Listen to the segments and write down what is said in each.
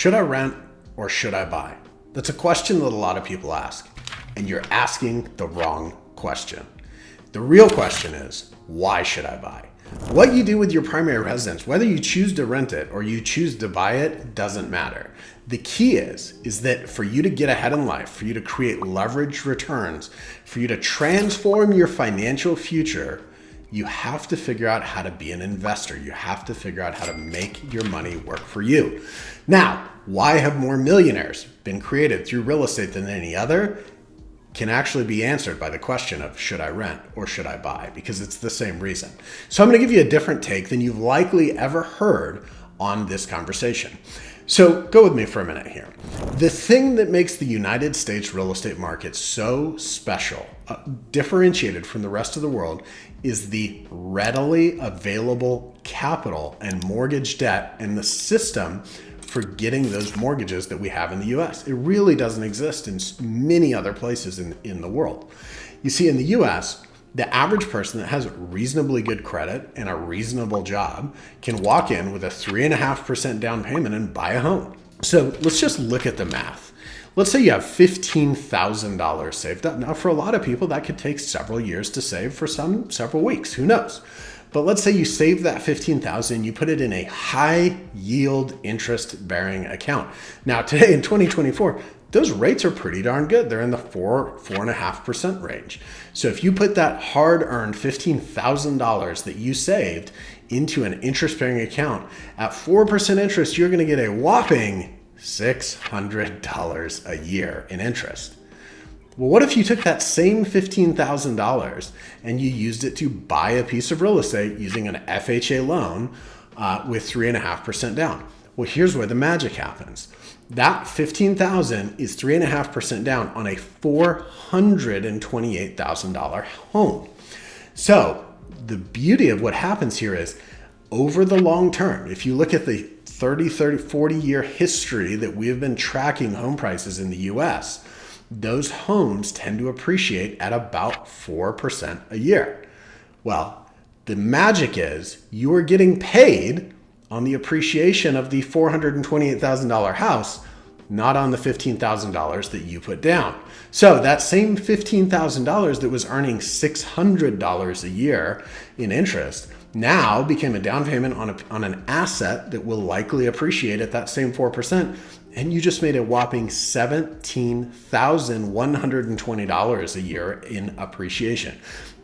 Should I rent or should I buy? That's a question that a lot of people ask, and you're asking the wrong question. The real question is, why should I buy? What you do with your primary residence, whether you choose to rent it or you choose to buy it, doesn't matter. The key is that for you to get ahead in life, for you to create leveraged returns, for you to transform your financial future, you have to figure out how to be an investor. You have to figure out how to make your money work for you. Now, why have more millionaires been created through real estate than any other? Can actually be answered by the question of should I rent or should I buy? Because it's the same reason. So I'm going to give you a different take than you've likely ever heard on this conversation. So go with me for a minute here. The thing that makes the United States real estate market so special, differentiated from the rest of the world, is the readily available capital and mortgage debt and the system for getting those mortgages that we have in the US. It really doesn't exist in many other places in the world. You see, in the US, the average person that has reasonably good credit and a reasonable job can walk in with a 3.5% down payment and buy a home. So let's just look at the math. Let's say you have $15,000 saved up. Now, for a lot of people, that could take several years to save, for some, several weeks, who knows? But let's say you save that $15,000 and you put it in a high yield interest bearing account. Now, today in 2024, those rates are pretty darn good. They're in the 4.5% range. So if you put that hard earned $15,000 that you saved into an interest bearing account at 4% interest, you're going to get a whopping $600 a year in interest. Well, what if you took that same $15,000 and you used it to buy a piece of real estate using an FHA loan with 3.5% down? Well, here's where the magic happens. That $15,000 is 3.5% down on a $428,000 home. So the beauty of what happens here is over the long term, if you look at the 40 year history that we have been tracking home prices in the US, those homes tend to appreciate at about 4% a year. Well, the magic is you are getting paid on the appreciation of the $428,000 house, not on the $15,000 that you put down. So that same $15,000 that was earning $600 a year in interest now became a down payment on an asset that will likely appreciate at that same 4%. And you just made a whopping $17,120 a year in appreciation.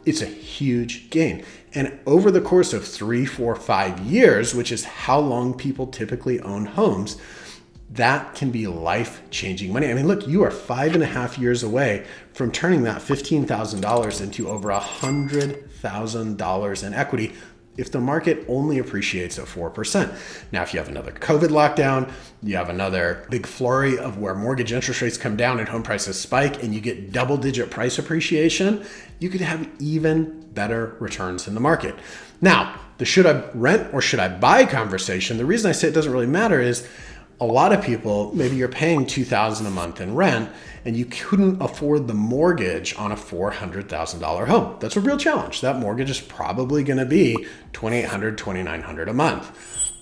It's a huge gain. And over the course of 3, 4, 5 years, which is how long people typically own homes, that can be life-changing money. I mean, look, you are 5.5 years away from turning that $15,000 into over $100,000 in equity if the market only appreciates at 4%. Now, if you have another COVID lockdown, you have another big flurry of where mortgage interest rates come down and home prices spike and you get double-digit price appreciation, you could have even better returns in the market. Now, the should I rent or should I buy conversation, the reason I say it doesn't really matter is a lot of people, maybe you're paying $2,000 a month in rent and you couldn't afford the mortgage on a $400,000 home. That's a real challenge. That mortgage is probably going to be $2,800, $2,900 a month.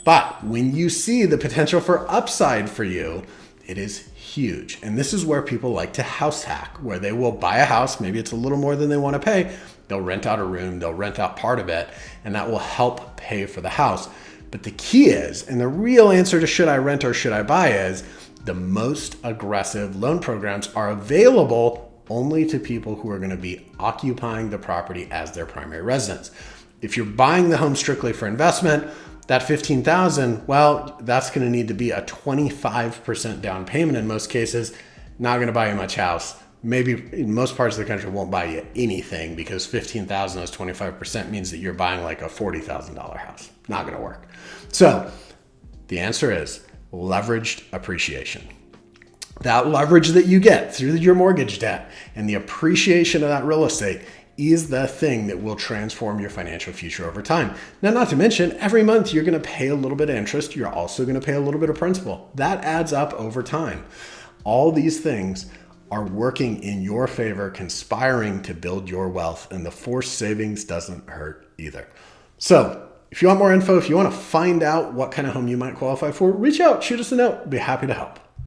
But when you see the potential for upside for you, it is huge. And this is where people like to house hack, where they will buy a house, maybe it's a little more than they want to pay. They'll rent out a room, they'll rent out part of it, and that will help pay for the house. But the key is, and the real answer to should I rent or should I buy is, the most aggressive loan programs are available only to people who are going to be occupying the property as their primary residence. If you're buying the home strictly for investment, that $15,000, well, that's going to need to be a 25% down payment in most cases. Not going to buy you much house. Maybe in most parts of the country won't buy you anything because $15,000 as 25% means that you're buying like a $40,000 house. Not going to work. So the answer is leveraged appreciation. That leverage that you get through your mortgage debt and the appreciation of that real estate is the thing that will transform your financial future over time. Now, not to mention, every month you're going to pay a little bit of interest. You're also going to pay a little bit of principal. That adds up over time. All these things are working in your favor, conspiring to build your wealth, and the forced savings doesn't hurt either. So If you want more info, if you want to find out what kind of home you might qualify for, reach out, shoot us a note. Be happy to help.